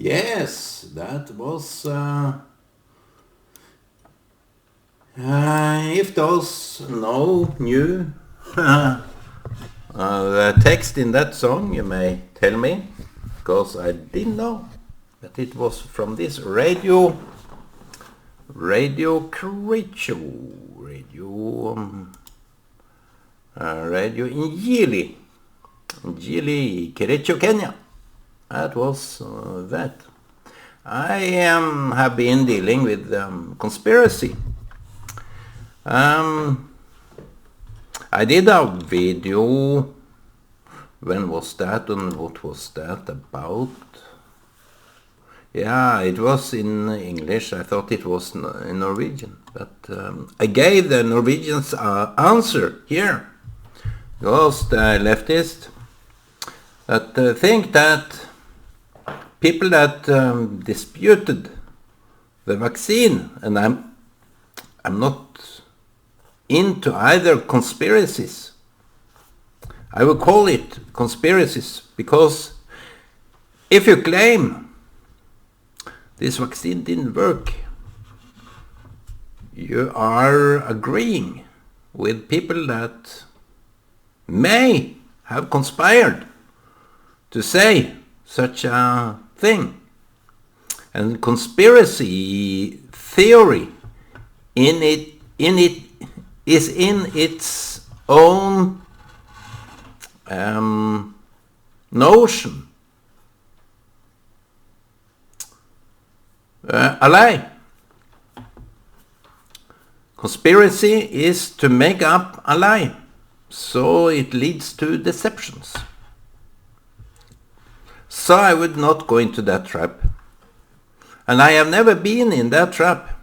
Yes, that was. If those know new the text in that song, you may tell me, because I didn't know that it was from this Radio Creature, Radio Injili, Kericho, Kenya. That was that. I have been dealing with conspiracy. I did a video. When was that and what was that about? Yeah, it was in English. I thought it was in Norwegian. But I gave the Norwegians answer here. Because the leftists that think that people that disputed the vaccine, and I'm not into either conspiracies. I will call it conspiracies because if you claim this vaccine didn't work, you are agreeing with people that may have conspired to say such a thing. And conspiracy theory in it is in its own notion a lie. Conspiracy is to make up a lie, so it leads to deceptions. So I would not go into that trap. And I have never been in that trap.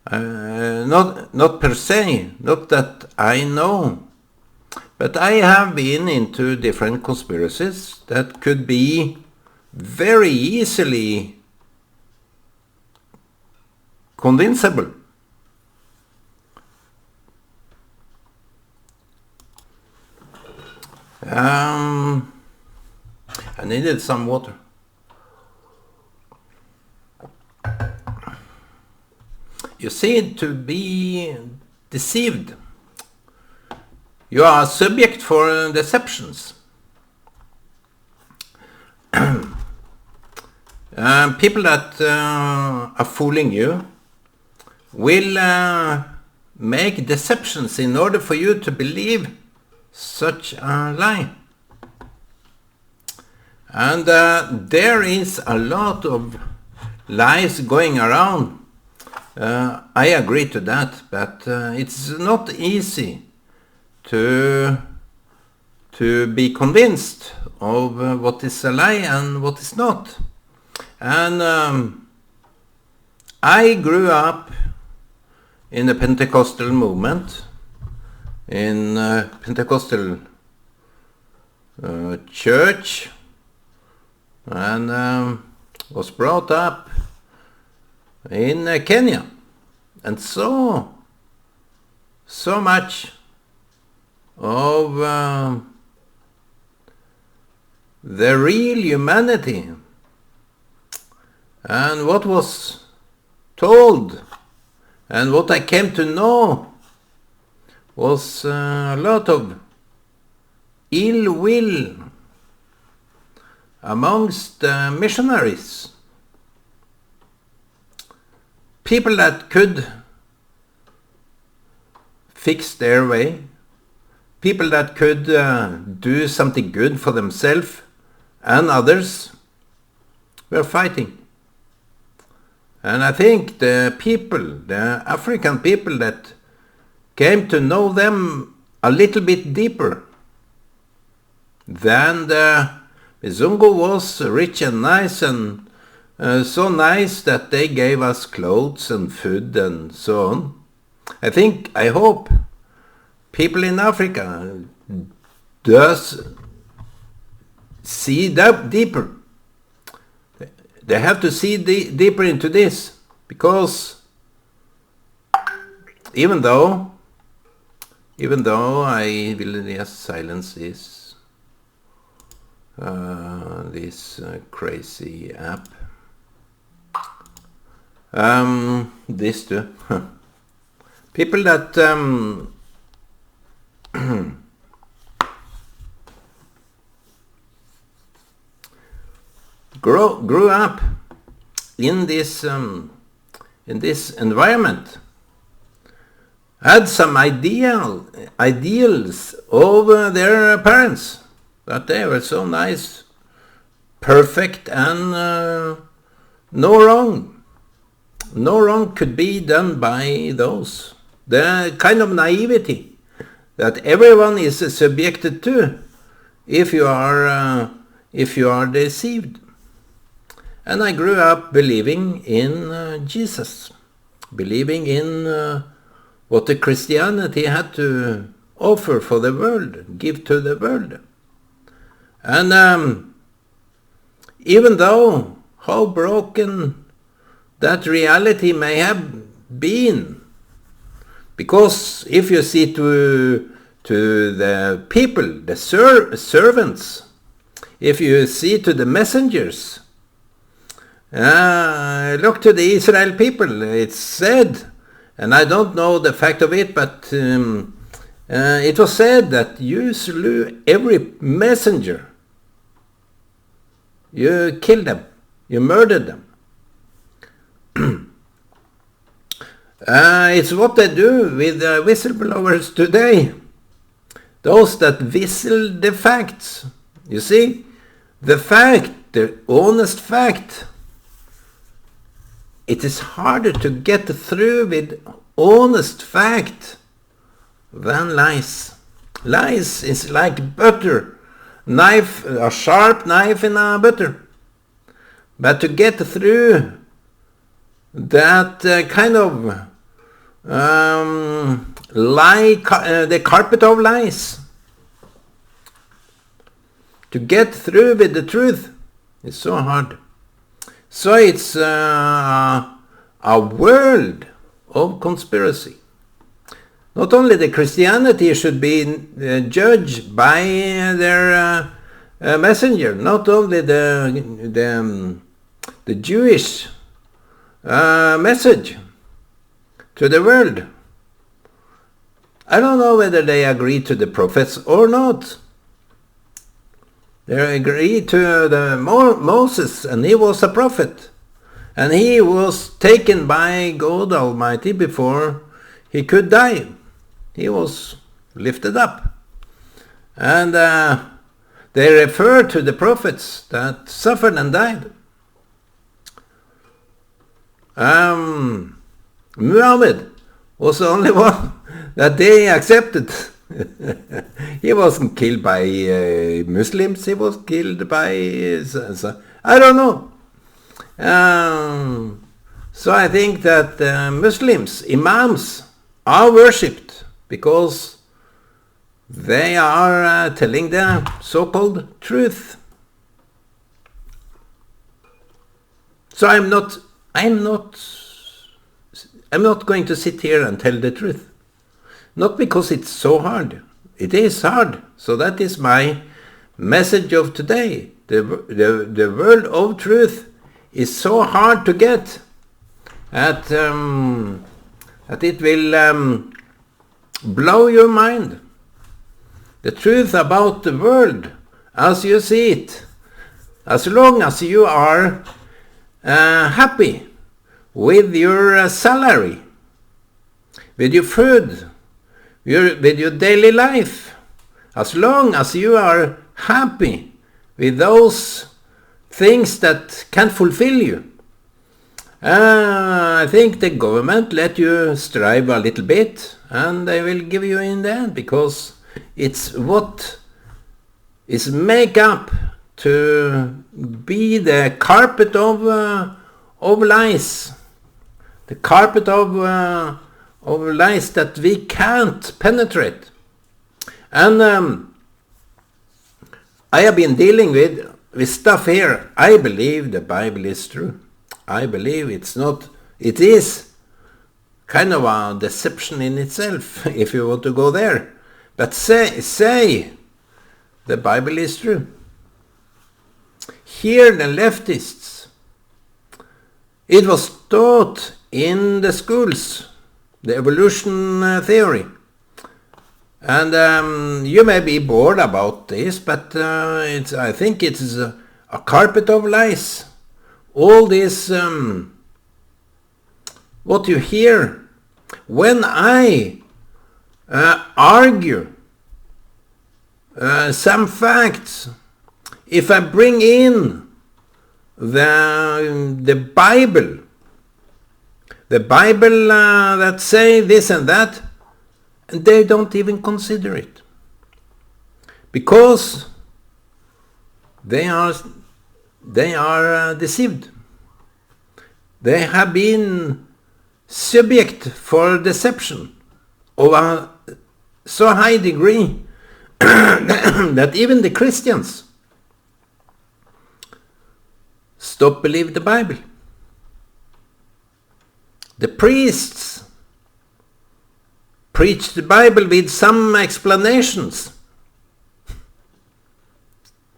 Not per se, not that I know. But I have been into different conspiracies that could be very easily convincible. I needed some water. You seem to be deceived. You are subject for deceptions. People that are fooling you will make deceptions in order for you to believe such a lie. And there is a lot of lies going around. I agree to that, but it's not easy to be convinced of what is a lie and what is not. And I grew up in the Pentecostal movement, in Pentecostal church, and was brought up in Kenya, and so much of the real humanity and what was told and what I came to know was a lot of ill will amongst missionaries. People that could fix their way, people that could do something good for themselves and others, were fighting. And I think the African people that came to know them a little bit deeper than the Mzungu was rich and nice and so nice that they gave us clothes and food and so on. I hope people in Africa does see that deeper. They have to see deeper into this, because even though I will, yes, silence is this crazy app. This too. People that grew up in this environment, had some ideals over their parents, that they were so nice, perfect, and no wrong could be done by those. The kind of naivety that everyone is subjected to if you are deceived. And I grew up believing in Jesus, believing in what the Christianity had to offer for the world, give to the world. And even though how broken that reality may have been, because if you see to the people, the servants, if you see to the messengers, look to the Israel people, it's said, and I don't know the fact of it, but it was said that you slew every messenger. You killed them. You murdered them. It's what they do with whistleblowers today. Those that whistle the facts. You see, the fact, the honest fact. It is harder to get through with honest fact than lies. Lies is like butter, knife, a sharp knife in a butter. But to get through that kind of lie, the carpet of lies, to get through with the truth is so hard. So it's a world of conspiracy. Not only the Christianity should be judged by their messenger, not only the Jewish message to the world. I don't know whether they agree to the prophets or not. They agreed to the Moses, and he was a prophet. And he was taken by God Almighty before he could die. He was lifted up. And they refer to the prophets that suffered and died. Muhammad was the only one that they accepted. He wasn't killed by Muslims, he was killed by... I don't know. So I think that Muslims, imams, are worshipped because they are telling the so-called truth. So I'm not going to sit here and tell the truth. Not because it's so hard. It is hard. So that is my message of today. The world of truth is so hard to get that it will blow your mind. The truth about the world as you see it. As long as you are happy with your salary, with your food, with your daily life, as long as you are happy with those things that can fulfill you, I think the government let you strive a little bit, and they will give you in the end, because it's what is make up to be the carpet of lies, the carpet of lies that we can't penetrate. And I have been dealing with stuff here. I believe the Bible is true. I believe it is kind of a deception in itself, if you want to go there. But say the Bible is true. here the leftists, it was taught in the schools, the evolution theory. And you may be bored about this, but I think it is a carpet of lies. All this, what you hear when I argue some facts, if I bring in the Bible that say this and that, and they don't even consider it, because they are deceived. They have been subject for deception of a so high degree that even the Christians stop believing the Bible. The priests preach the Bible with some explanations.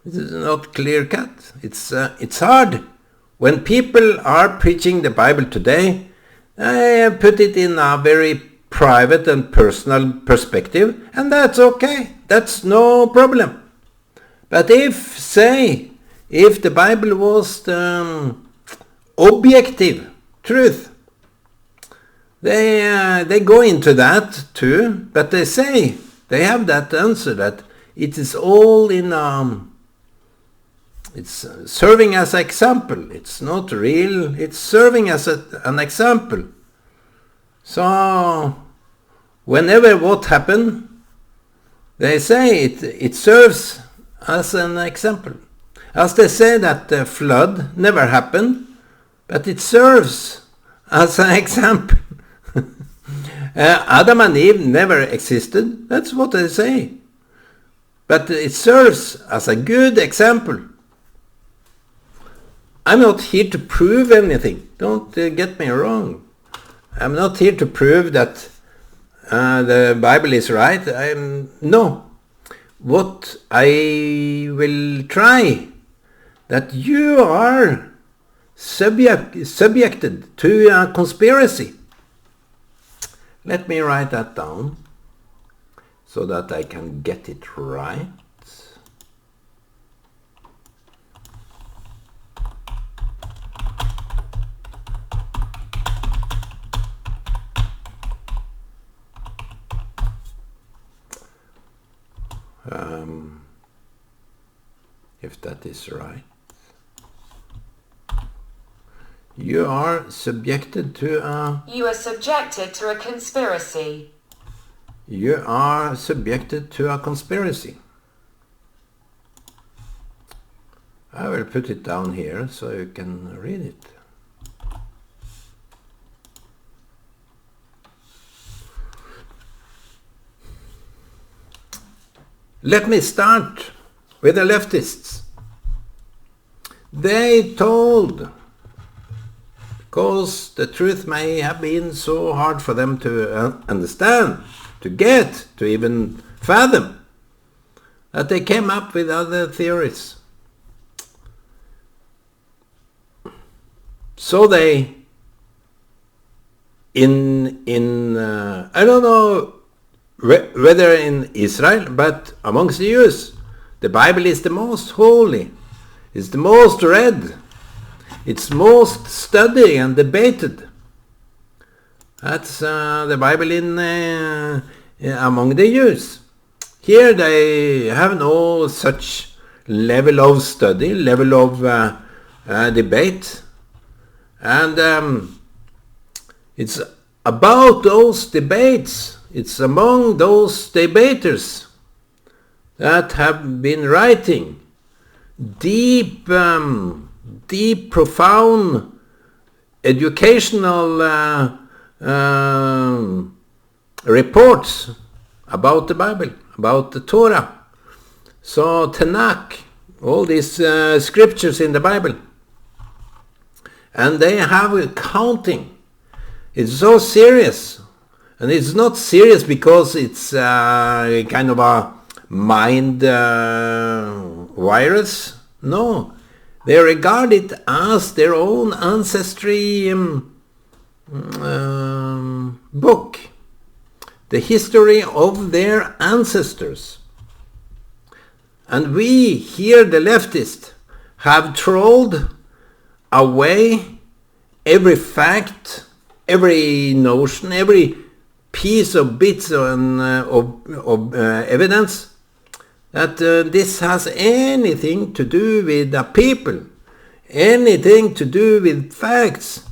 It is not clear cut. It's hard. When people are preaching the Bible today, I put it in a very private and personal perspective, and that's okay. That's no problem. But if the Bible was the objective truth, they go into that too, but they say they have that answer that it is all in it's serving as an example. It's not real. It's serving as an example. So whenever what happened, they say it serves as an example. As they say that the flood never happened, but it serves as an example. Adam and Eve never existed. That's what they say. But it serves as a good example. I'm not here to prove anything. Don't get me wrong. I'm not here to prove that the Bible is right. No. What I will try, that you are subjected to a conspiracy. Let me write that down so that I can get it right. If that is right. You are subjected to a... You are subjected to a conspiracy. You are subjected to a conspiracy. I will put it down here so you can read it. Let me start with the leftists. They told, because the truth may have been so hard for them to understand, to get, to even fathom, that they came up with other theories. So they, I don't know whether in Israel, but amongst the Jews, the Bible is the most holy, it's the most read, it's most studied and debated. That's the Bible among the Jews. Here they have no such level of study, level of debate, and it's about those debates. It's among those debaters that have been writing deep, profound, educational reports about the Bible, about the Torah. So Tanakh, all these scriptures in the Bible. And they have a counting. It's so serious. And it's not serious because it's kind of a mind virus. No, They regard it as their own ancestry book, the history of their ancestors. And we here, the leftists, have thrown away every fact, every notion, every piece of bits of evidence that this has anything to do with the people, anything to do with facts,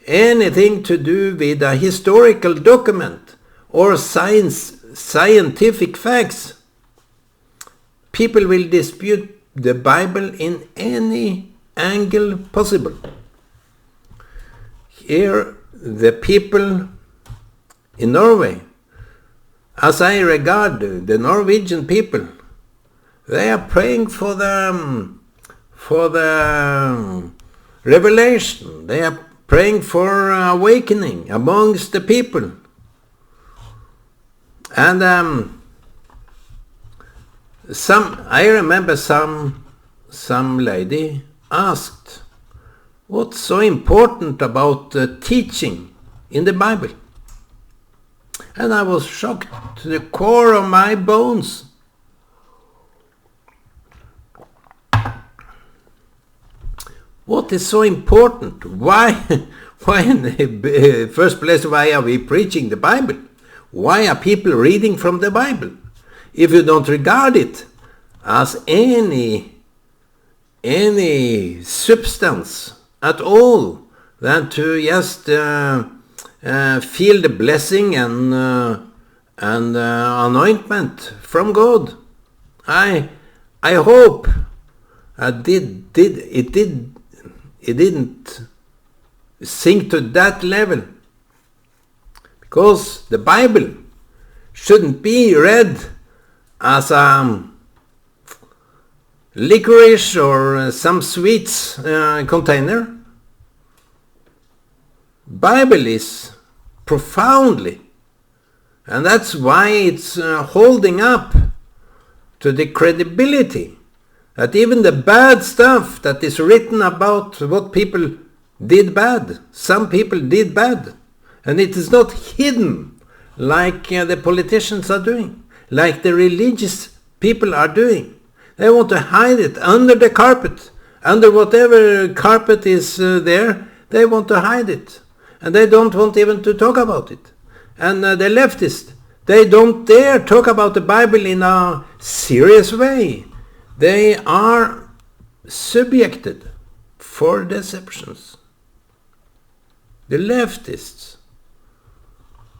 anything to do with a historical document or scientific facts. People will dispute the Bible in any angle possible. Here, the people in Norway, as I regard the Norwegian people, they are praying for the revelation. They are praying for awakening amongst the people. And I remember some lady asked, what's so important about teaching in the Bible? And I was shocked to the core of my bones. What is so important? Why in the first place, why are we preaching the Bible? Why are people reading from the Bible? If you don't regard it as any substance at all, than to just feel the blessing and anointment from God. I hope it didn't sink to that level, because the Bible shouldn't be read as licorice or some sweets container. Bible is profoundly, and that's why it's holding up to the credibility that even the bad stuff that is written about what people did bad, some people did bad, and it is not hidden like the politicians are doing, like the religious people are doing. They want to hide it under the carpet, under whatever carpet is there. They want to hide it, and they don't want even to talk about it. And the leftists, they don't dare talk about the Bible in a serious way. They are subjected for deceptions. The leftists,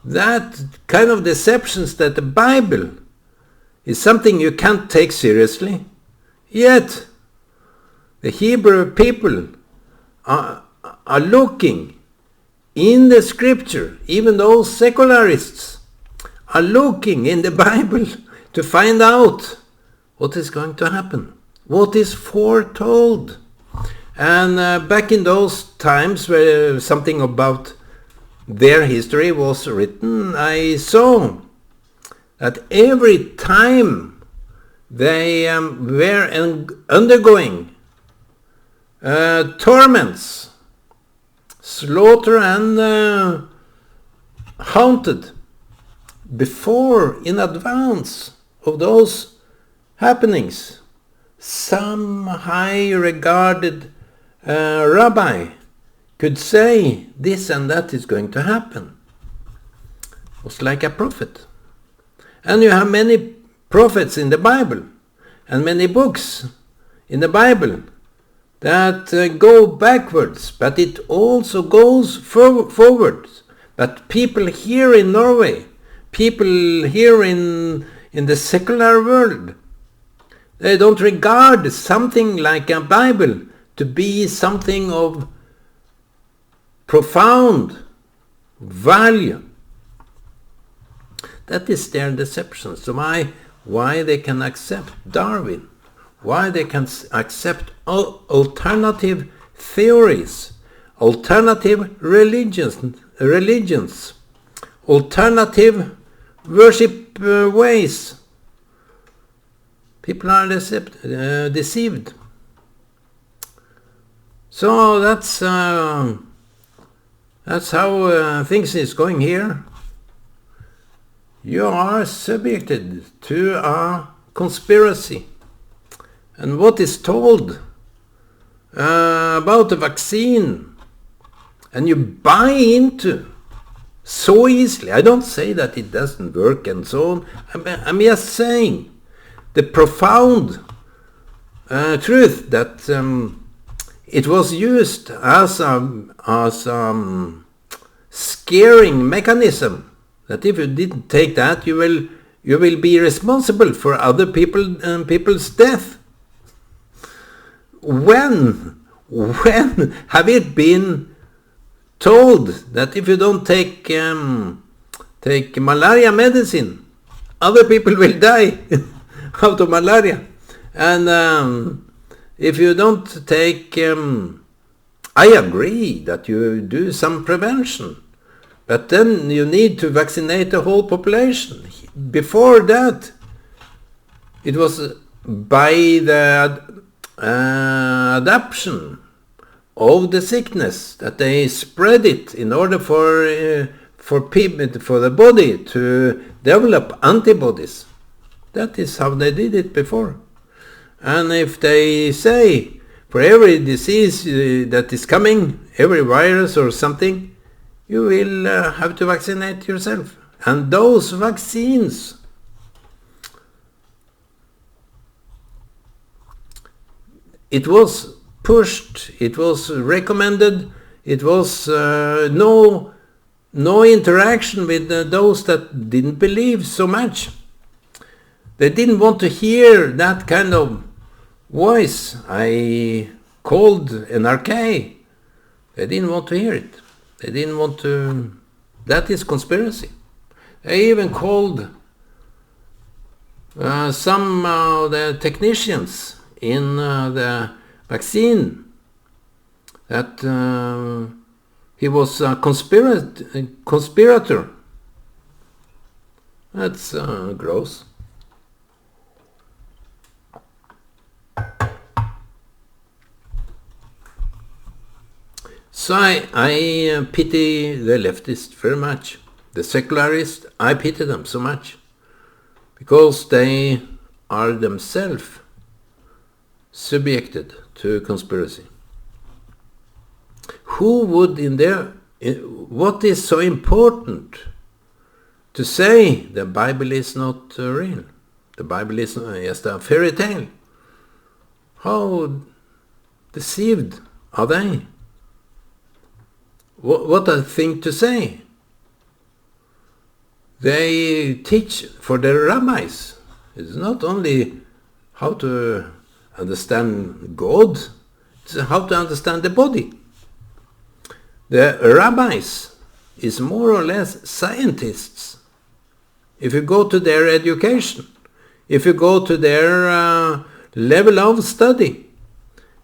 that kind of deceptions, that the Bible is something you can't take seriously. Yet the Hebrew people are looking in the scripture, even those secularists are looking in the Bible to find out what is going to happen, what is foretold. And back in those times where something about their history was written, I saw that every time they were undergoing torments, slaughter and haunted, before, in advance of those happenings, some high regarded rabbi could say this and that is going to happen. It was like a prophet. And you have many prophets in the Bible and many books in the Bible that go backwards, but it also goes forwards. But people here in Norway, people here in the secular world, they don't regard something like a Bible to be something of profound value. That is their deception. So why they can accept Darwin, why they can accept alternative theories, alternative religions, alternative worship ways. People are deceived. So that's how things is going here. You are subjected to a conspiracy. And what is told about the vaccine, and you buy into so easily. I don't say that it doesn't work and so on. I'm just saying the profound truth that it was used as a scaring mechanism, that if you didn't take that, you will be responsible for other people's death. When have it been told that if you don't take malaria medicine, other people will die out of malaria? And if you don't take, I agree that you do some prevention, but then you need to vaccinate the whole population. Before that, it was by the adoption of the sickness that they spread it in order for people, for the body to develop antibodies. That is how they did it before. And if they say for every disease that is coming, every virus or something, you will have to vaccinate yourself. And those vaccines, it was pushed, it was recommended, it was no interaction with those that didn't believe so much. They didn't want to hear that kind of voice I called NRK. They didn't want to hear it. They didn't want to. That is conspiracy. They even called some of the technicians in the vaccine that he was a conspirator. That's gross. So I pity the leftists very much. The secularists, I pity them so much, because they are themselves subjected to conspiracy. Who would what is so important to say the Bible is not real? The Bible is just a fairy tale. How deceived are they? What a thing to say. They teach for the rabbis. It's not only how to understand God, it's how to understand the body. The rabbis is more or less scientists. If you go to their education, if you go to their level of study,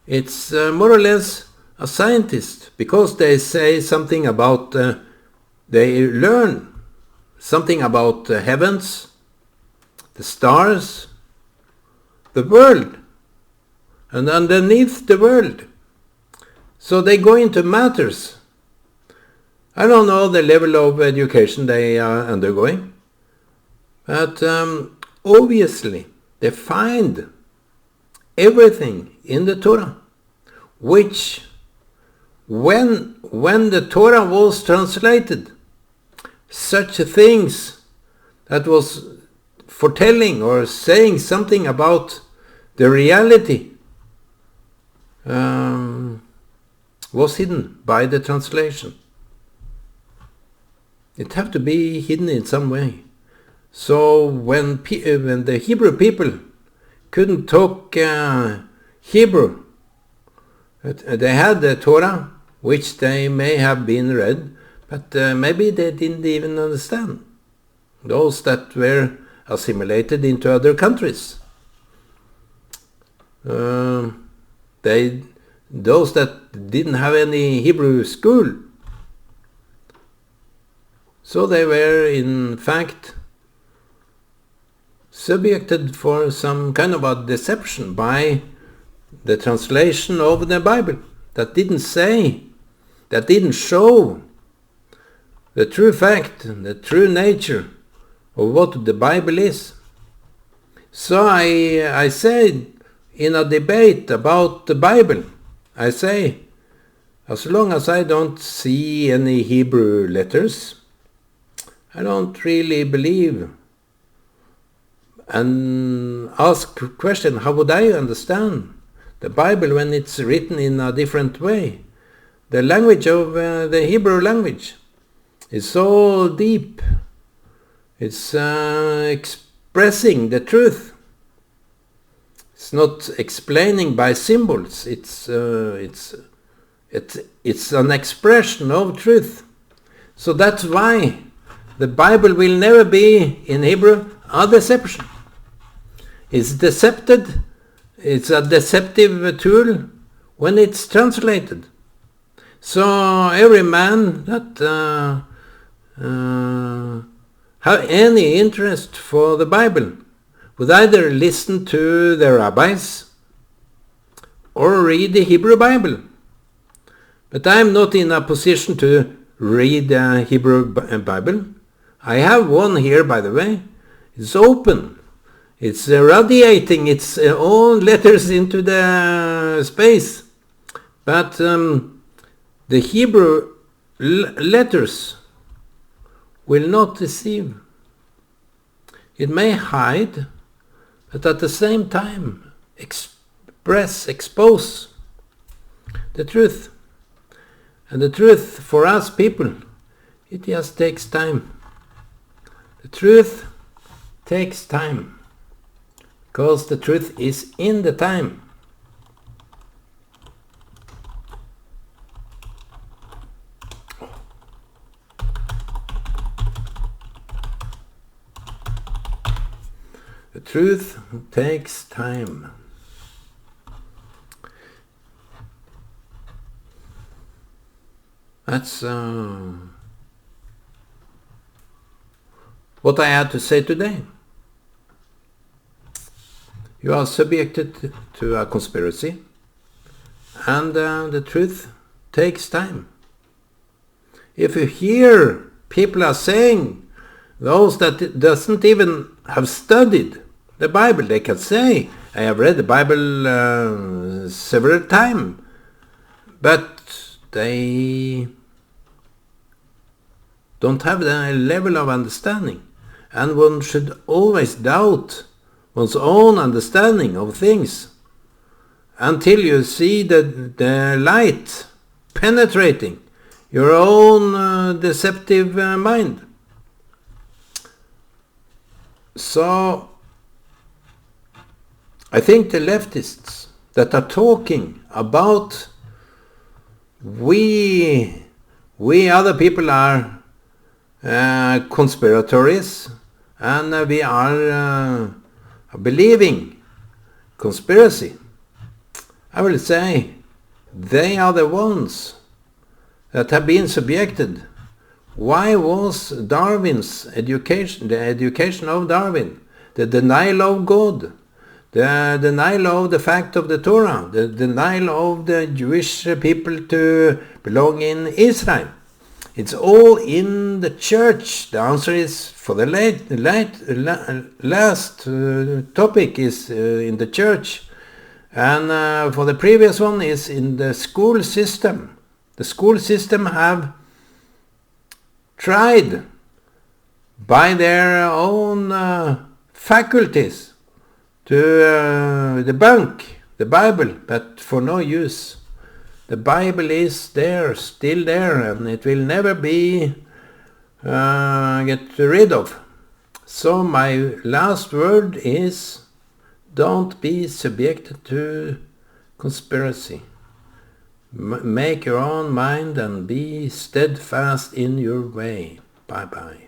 it's more or less a scientist, because they say something about, they learn something about the heavens, the stars, the world, and underneath the world. So they go into matters. I don't know the level of education they are undergoing, but obviously they find everything in the Torah, which when the Torah was translated, such things that was foretelling or saying something about the reality was hidden by the translation. It had to be hidden in some way. So when the Hebrew people couldn't talk Hebrew, they had the Torah, which they may have been read, but maybe they didn't even understand. Those that were assimilated into other countries. Those that didn't have any Hebrew school. So they were in fact subjected for some kind of a deception by the translation of the Bible. that didn't say, that didn't show the true fact, the true nature of what the Bible is. So I said in a debate about the Bible, I say, as long as I don't see any Hebrew letters, I don't really believe, and ask a question, how would I understand the Bible when it's written in a different way? The language of the Hebrew language is so deep. It's expressing the truth. It's not explaining by symbols. It's an expression of truth. So that's why the Bible will never be in Hebrew a deception. It's decepted. It's a deceptive tool when it's translated. So every man that have any interest for the Bible would either listen to the rabbis or read the Hebrew Bible. But I'm not in a position to read the Hebrew Bible. I have one here, by the way. It's open. It's radiating its own letters into the space. But the Hebrew letters will not deceive. It may hide, but at the same time expose the truth. And the truth for us people, it just takes time. The truth takes time, because the truth is in the time. The truth takes time. That's what I had to say today. You are subjected to a conspiracy, and the truth takes time. If you hear people are saying, those that doesn't even have studied the Bible, they can say, I have read the Bible several times, but they don't have the level of understanding. And one should always doubt one's own understanding of things until you see the light penetrating your own deceptive mind. So I think the leftists that are talking about we other people are conspirators, and we are believing conspiracy, I will say they are the ones that have been subjected. Why was Darwin's education, the education of Darwin, the denial of God, the denial of the fact of the Torah, the denial of the Jewish people to belong in Israel? It's all in the church. The answer is for the last topic is in the church, and for the previous one is in the school system. The school system have tried by their own faculties to debunk the Bible, but for no use. The Bible is there, still there, and it will never be get rid of. So my last word is, don't be subjected to conspiracy. Make your own mind and be steadfast in your way. Bye-bye.